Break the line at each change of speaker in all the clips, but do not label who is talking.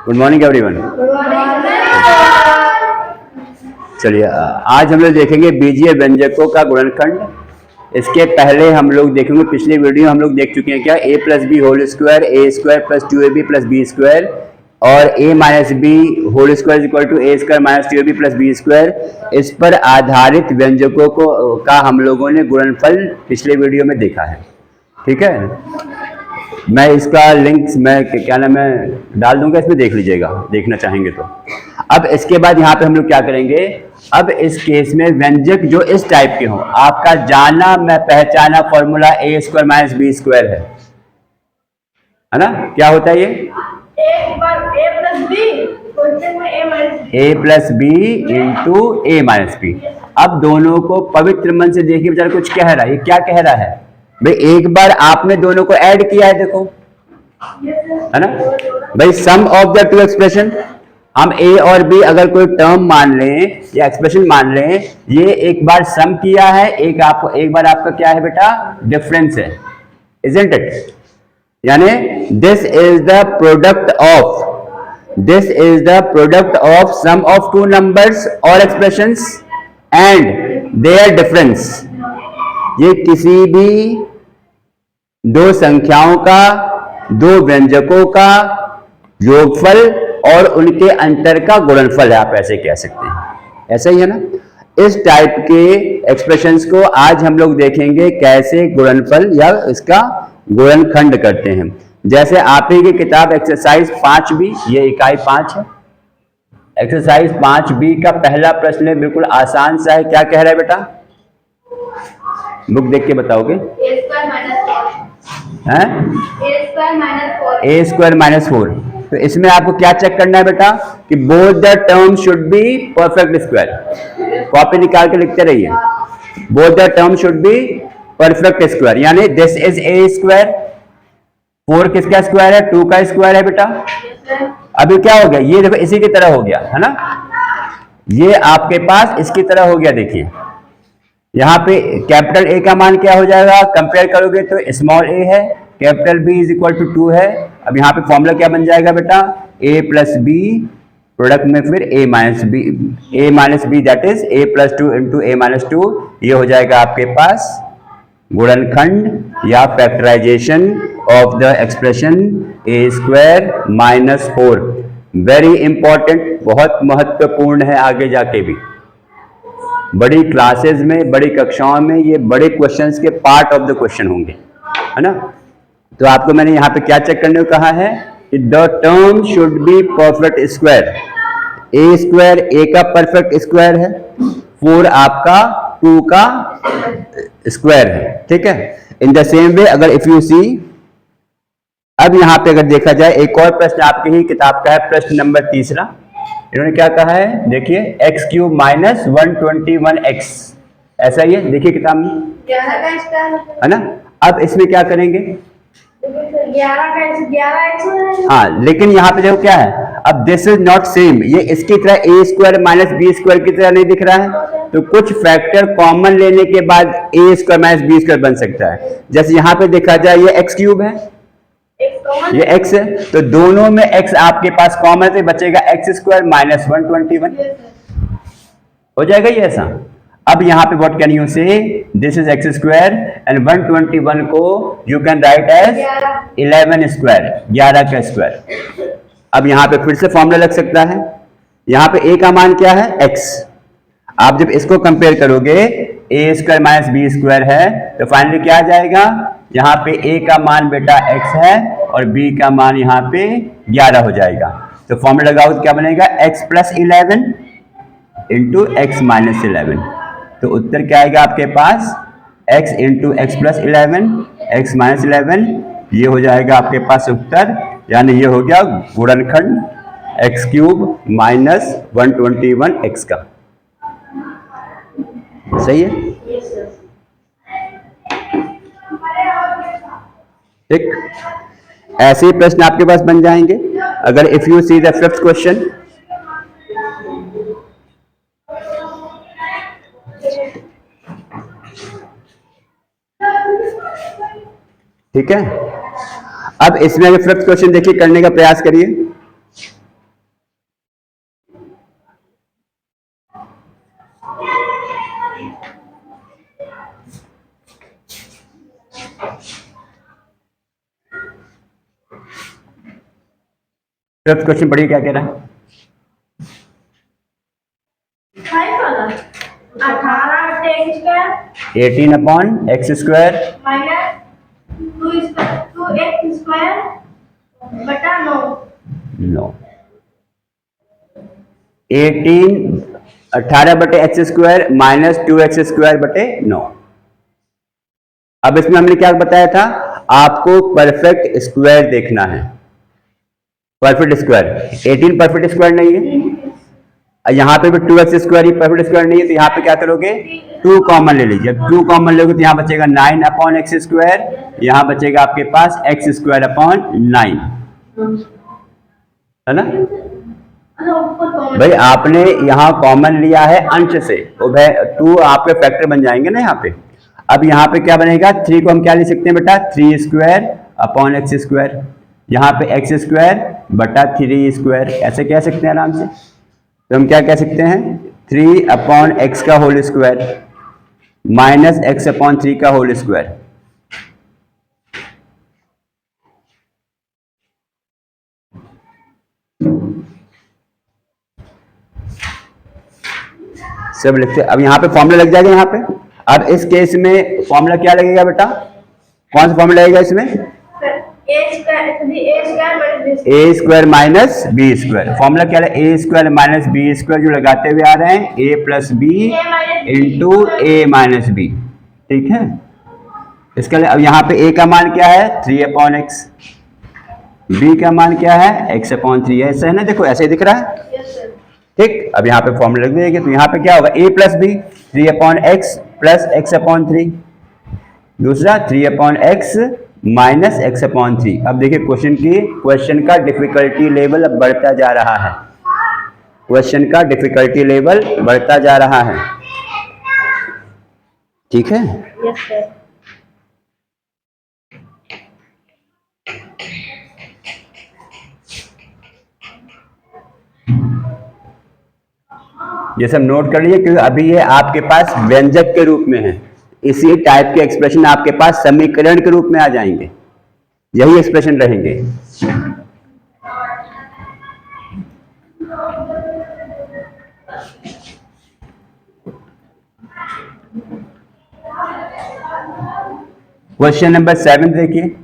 Good morning everyone. चलिए आज हम लोग देखेंगे बीजीय व्यंजकों का गुणनखंड। इसके पहले हम लोग देखेंगे, पिछले वीडियो हम लोग देख चुके हैं क्या, a plus b whole square, A square plus 2ab plus b square और a minus b whole square equal to a square minus 2ab plus b square. इस पर आधारित व्यंजकों का हम लोगों ने गुणनफल पिछले वीडियो में देखा है। ठीक है, मैं इसका लिंक मैं क्या नाम है डाल दूंगा, इसमें देख लीजिएगा देखना चाहेंगे तो। अब इसके बाद यहाँ पे हम लोग क्या करेंगे, अब इस केस में व्यंजक जो इस टाइप के हों, आपका जाना मैं पहचाना फॉर्मूला ए स्क्वायर माइनस बी स्क्वायर है ना। क्या होता है ये ए प्लस बी इंटू ए माइनस बी। अब दोनों को पवित्र मन से देखिए बेचारा कुछ कह रहा है। ये क्या कह रहा है भाई, एक बार आपने दोनों को ऐड किया है, देखो है ना भाई, सम ऑफ द टू एक्सप्रेशन। हम ए और बी अगर कोई टर्म मान लें या एक्सप्रेशन मान लें, ये एक बार सम किया है, एक बार आपका क्या है बेटा, डिफरेंस है, इजंट इट। यानी this is the product of sum of two numbers और एक्सप्रेशंस एंड देयर डिफरेंस। ये किसी भी दो संख्याओं का, दो व्यंजकों का योगफल और उनके अंतर का गुणनफल है, आप ऐसे कह सकते हैं। ऐसा ही है ना। इस टाइप के एक्सप्रेशंस को आज हम लोग देखेंगे कैसे गुणनफल या इसका गुणनखंड करते हैं। जैसे आप ही की किताब एक्सरसाइज 5b, ये इकाई 5 है। एक्सरसाइज 5b का पहला प्रश्न है, बिल्कुल आसान सा है। क्या कह रहा है बेटा, बुक देख के बताओगे। ए स्क्वायर माइनस 4। तो इसमें आपको क्या चेक करना है बेटा कि both the term should be perfect square. Copy निकाल के लिखते रहिए, both the term should be perfect square. यानी दिस इज ए स्क्वायर, 4 किसका स्क्वायर है, 2 का स्क्वायर है बेटा। अभी क्या हो गया, ये देखो इसी की तरह हो गया है ना, ये आपके पास इसकी तरह हो गया। देखिए यहाँ पे कैपिटल ए का मान क्या हो जाएगा, कंपेयर करोगे तो स्मॉल ए है, capital b is equal to 2 है। अब यहाँ पे फॉर्मूला क्या बन जाएगा बेटा, ए प्लस बी प्रोडक्ट में फिर A minus B that is A plus 2 into A minus 2। ये हो जाएगा आपके पास गुणनखंड या factorisation of the expression A square minus 4। Very important, बहुत महत्वपूर्ण है, आगे जाके भी बड़ी क्लासेस में, बड़ी कक्षाओं में ये बड़े क्वेश्चंस के पार्ट ऑफ द क्वेश्चन होंगे, है ना। तो आपको मैंने यहाँ पे क्या चेक करने को कहा है कि the term should be perfect square. A square A का परफेक्ट स्क्वायर है, 4 आपका 2 का स्क्वायर है। ठीक है, इन द सेम वे अगर इफ यू सी, अब यहाँ पे अगर देखा जाए एक और प्रश्न आपकी ही किताब का है, प्रश्न नंबर 3। इन्होंने क्या कहा है, देखिए एक्स क्यूब माइनस 121x, ऐसा ही है, देखिए किताब में है ना। अब इसमें क्या करेंगे, 11 हाँ, लेकिन यहाँ पे देखो क्या है, अब दिस इज नॉट सेम, ये इसकी तरह ए स्क्वायर माइनस बी स्क्वायर की तरह नहीं दिख रहा है। तो कुछ फैक्टर कॉमन लेने के बाद ए स्क्वायर माइनस बी स्क्वायर बन सकता है। जैसे यहाँ पे देखा जाए ये एक्स क्यूब है, ये x है, तो दोनों में x आपके पास कॉमन है, बचेगा एक्स स्क्वायर माइनस 121 हो जाएगा ये ऐसा। अब यहाँ पे what can you say, this is x square and 121 को you can write as 11 square, 11 का स्क्वायर। अब यहाँ पे फिर से फॉर्मूला लग सकता है। यहाँ पे a का मान क्या है, x। आप जब इसको कंपेयर करोगे, ए स्क्वायर माइनस बी स्क्वायर है, तो फाइनली क्या आ जाएगा, यहाँ पे a का मान बेटा x है और b का मान यहाँ पे 11 हो जाएगा। तो फॉर्मूला लगाओ तो क्या बनेगा, x plus 11 into x minus 11। तो उत्तर क्या आएगा आपके पास, x into x plus 11 x minus 11। ये हो जाएगा आपके पास उत्तर, यानी ये हो गया गुणनखंड एक्स क्यूब माइनस 121x का। सही है, ठीक। ऐसे ही प्रश्न आपके पास बन जाएंगे। अगर if you see the 5th question, ठीक है। अब इसमें अगर 5th क्वेश्चन देखिए, करने का प्रयास करिए। फिफ्थ क्वेश्चन पढ़िए क्या कह रहा है। 18 अपॉन एक्स स्क्वायर
बटा 9।
18 बटे x square minus 2x square बटे 9। अब इसमें हमने क्या बताया था, आपको परफेक्ट स्क्वायर देखना है। परफेक्ट स्क्वायर 18 परफेक्ट स्क्वायर नहीं है, यहाँ पे भी 2x स्क्वायर ही परफेक्ट स्क्वायर नहीं है, तो यहाँ पे क्या करोगे 2 कॉमन ले लीजिए। 2 कॉमन लोगे तो यहाँ बचेगा 9 अपॉन एक्स स्क्वायर, यहाँ बचेगा आपके पास एक्स स्क्वायर अपॉन 9, है ना भाई। आपने यहाँ कॉमन लिया है अंश से, तो 2 आपके फैक्टर बन जाएंगे ना यहाँ पे। अब यहाँ पे क्या बनेगा, 3 को हम क्या लिख सकते हैं बेटा, 3 स्क्वायर अपॉन एक्स स्क्वायर, यहाँ पे एक्स स्क्वायर बटा 3 स्क्वायर, ऐसे कह सकते हैं आराम से। तो हम क्या कह सकते हैं, 3 अपॉन एक्स का whole square minus x upon 3 का होल स्क्वायर। सब लिखते, अब यहाँ पे फॉर्मूला लग जाएगा यहाँ पे। अब इस केस में फॉर्मूला क्या लगेगा बेटा, कौन सा फॉर्मूला लगेगा इसमें, A square minus B square. Formula क्या है, A square minus B square जो लगाते हुए आ रहे हैं, A plus B into A minus B, ठीक है। इसके लिए अब यहाँ पे ए का मान क्या है 3 अपॉन एक्स, बी का मान क्या है एक्स अपॉन 3 है, ऐसा है ना, देखो ऐसे ही दिख रहा है, ठीक। अब यहाँ पे फॉर्मूला लग जाएगी, तो यहाँ पे क्या होगा, A plus B 3 upon X plus X upon 3, दूसरा 3 upon X minus x upon 3। अब देखिए क्वेश्चन का डिफिकल्टी लेवल अब बढ़ता जा रहा है, क्वेश्चन का डिफिकल्टी लेवल बढ़ता जा रहा है, ठीक है।
Yes sir.
ये सब नोट कर लीजिए, क्योंकि अभी ये आपके पास व्यंजक के रूप में है, इसी टाइप के एक्सप्रेशन आपके पास समीकरण के रूप में आ जाएंगे, यही एक्सप्रेशन रहेंगे। क्वेश्चन नंबर 7 देखिए,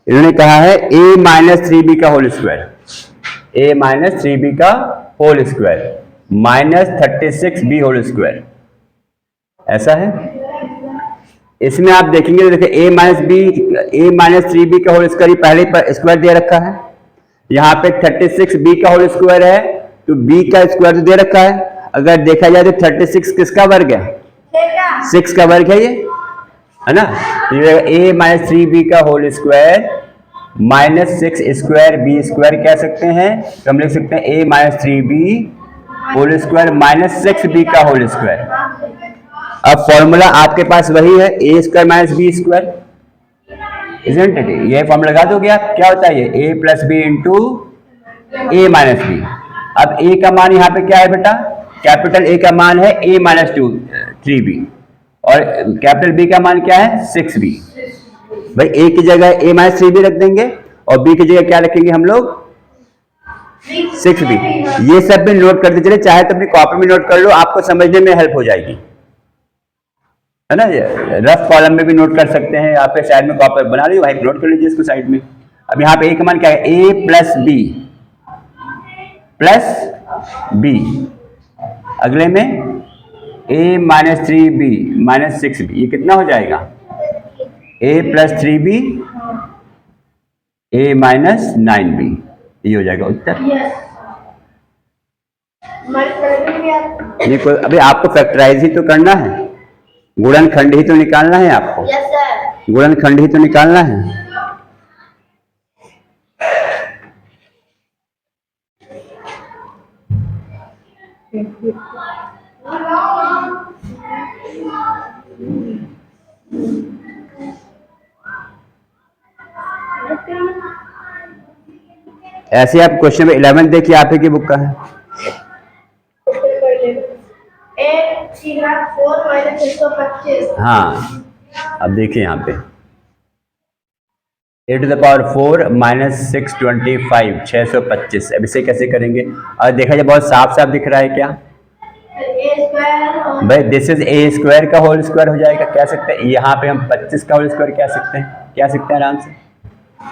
इन्होंने कहा है a माइनस 3b का whole square, a minus 3b का whole square minus 36b whole square, ऐसा है। इसमें आप देखेंगे, देखिए a माइनस 3b का होल स्क्वायर पहले पर स्क्वायर दे रखा है, यहाँ पे 36b का होल स्क्वायर है, तो b का स्क्वायर तो दे रखा है। अगर देखा जाए तो 36 किसका वर्ग है, 6 का वर्ग है ये, है ना। a माइनस 3b का whole square minus 6 square b square कह सकते हैं, तो हम लिख सकते हैं a minus 3b whole square minus 6b का होल स्क्वायर। अब फॉर्मूला आपके पास वही है, a square minus B square, isn't it. ये फॉर्मूला लगा दोगे आप, क्या होता है ये a plus B into A minus b. अब a का मान यहाँ पे क्या है बेटा, कैपिटल A का मान है a माइनस 3b और कैपिटल B का मान क्या है 6b। भाई a की जगह a माइनस 3b रख देंगे और b की जगह क्या रखेंगे हम लोग 6b। ये सब भी नोट करते चले, चाहे तो अपनी कॉपी में नोट कर लो, आपको समझने में हेल्प हो जाएगी, है ना। रफ कॉलम में भी नोट कर सकते हैं, आपके साइड में कॉपी बना ली, वहीं नोट कर लीजिए इसको साइड में। अब यहाँ पे a का मान क्या है, a प्लस बी, अगले में a minus 3b minus 6b, ये कितना हो जाएगा a plus 3b a minus 9b, ये हो जाएगा उत्तर। ये कोई अभी आपको फैक्टराइज ही तो करना है, गुणनखंड ही तो निकालना है आपको, गुणनखंड ही तो निकालना है। ऐसे आप क्वेश्चन नंबर 11 देखिए, आप ही की बुक का है। हाँ अब देखिए यहाँ पे ए टू द पावर 4 माइनस 625 625। अब इसे कैसे करेंगे? और देखा जाए बहुत साफ साफ दिख रहा है क्या भाई? दिस इज ए स्क्वायर का होल स्क्वायर हो जाएगा, कह सकते हैं। यहाँ पे हम 25 का होल स्क्वायर कह सकते हैं आराम से।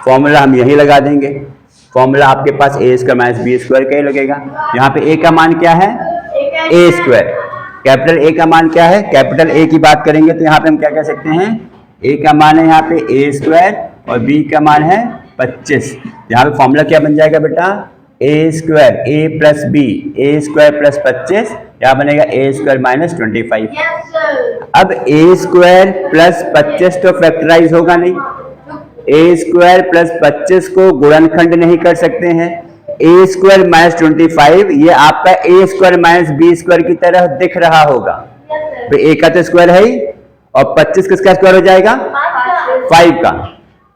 फॉर्मूला हम यही लगा देंगे। फॉर्मूला आपके पास ए स्क्वायर माइनस बी स्क्वायर का ही लगेगा। यहाँ पे ए का मान क्या है? A square. कैपिटल ए का मान क्या है? कैपिटल ए की बात करेंगे तो यहाँ पे हम क्या कह सकते हैं? ए का मान है यहाँ पे ए स्क्वायर और बी का मान है 25। यहाँ पे फॉर्मूला क्या बन जाएगा बेटा? ए स्क्वायर ए प्लस बी, ए स्क्वायर प्लस 25, यहाँ बनेगा ए स्क्वायर माइनस 25। अब ए स्क्वायर प्लस 25 तो फैक्टराइज होगा नहीं। ए स्क्वायर प्लस 25 को गुणनखंड नहीं कर सकते हैं। ए स्क्वायर माइनस 25 ये आपका ए स्क्वायर माइनस बी स्क्वायर की तरह दिख रहा होगा। तो ए का तो स्क्वायर है ही, और 25 किसका स्क्वायर हो जाएगा? 5 का।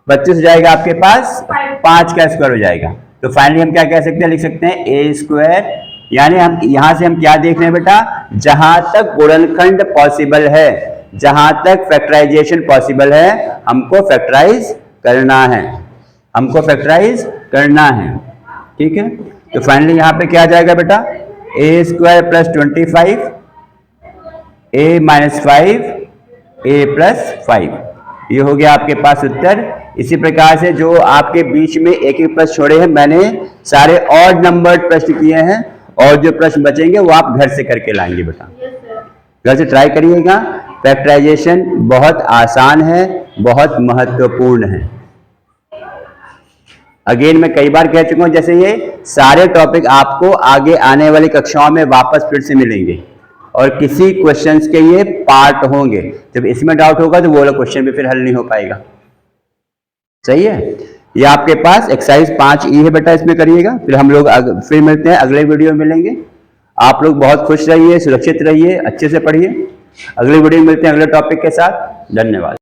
25 हो जाएगा आपके पास 5 का स्क्वायर हो जाएगा। तो फाइनली हम क्या कह सकते हैं? लिख सकते हैं ए स्क्वायर, यानी हम यहां से हम क्या देख रहे हैं बेटा? जहां तक गुणनखंड पॉसिबल है, जहां तक फैक्टराइजेशन पॉसिबल है, हमको फैक्टराइज करना है, हमको फैक्टराइज करना है। ठीक है, तो फाइनली यहां पे क्या आ जाएगा बेटा? ए स्क्वायर प्लस 25 ए माइनस 5 ए प्लस 5, ये हो गया आपके पास उत्तर। इसी प्रकार से जो आपके बीच में एक एक प्रश्न छोड़े हैं, मैंने सारे ऑड नंबर्ड प्रश्न किए हैं, और जो प्रश्न बचेंगे वो आप घर से करके लाएंगे बेटा। घर से ट्राई करिएगा। फैक्टराइजेशन बहुत आसान है, बहुत महत्वपूर्ण है। अगेन मैं कई बार कह चुका हूं, जैसे ये सारे टॉपिक आपको आगे आने वाली कक्षाओं में वापस फिर से मिलेंगे, और किसी क्वेश्चंस के ये पार्ट होंगे। जब इसमें डाउट होगा तो वो वाला क्वेश्चन भी फिर हल नहीं हो पाएगा। सही है, ये आपके पास एक्सरसाइज 5E है बेटा, इसमें करिएगा। फिर हम लोग फिर मिलते हैं, अगले वीडियो में मिलेंगे। आप लोग बहुत खुश रहिए, सुरक्षित रहिए, अच्छे से पढ़िए। अगले वीडियो में मिलते हैं अगले टॉपिक के साथ। धन्यवाद।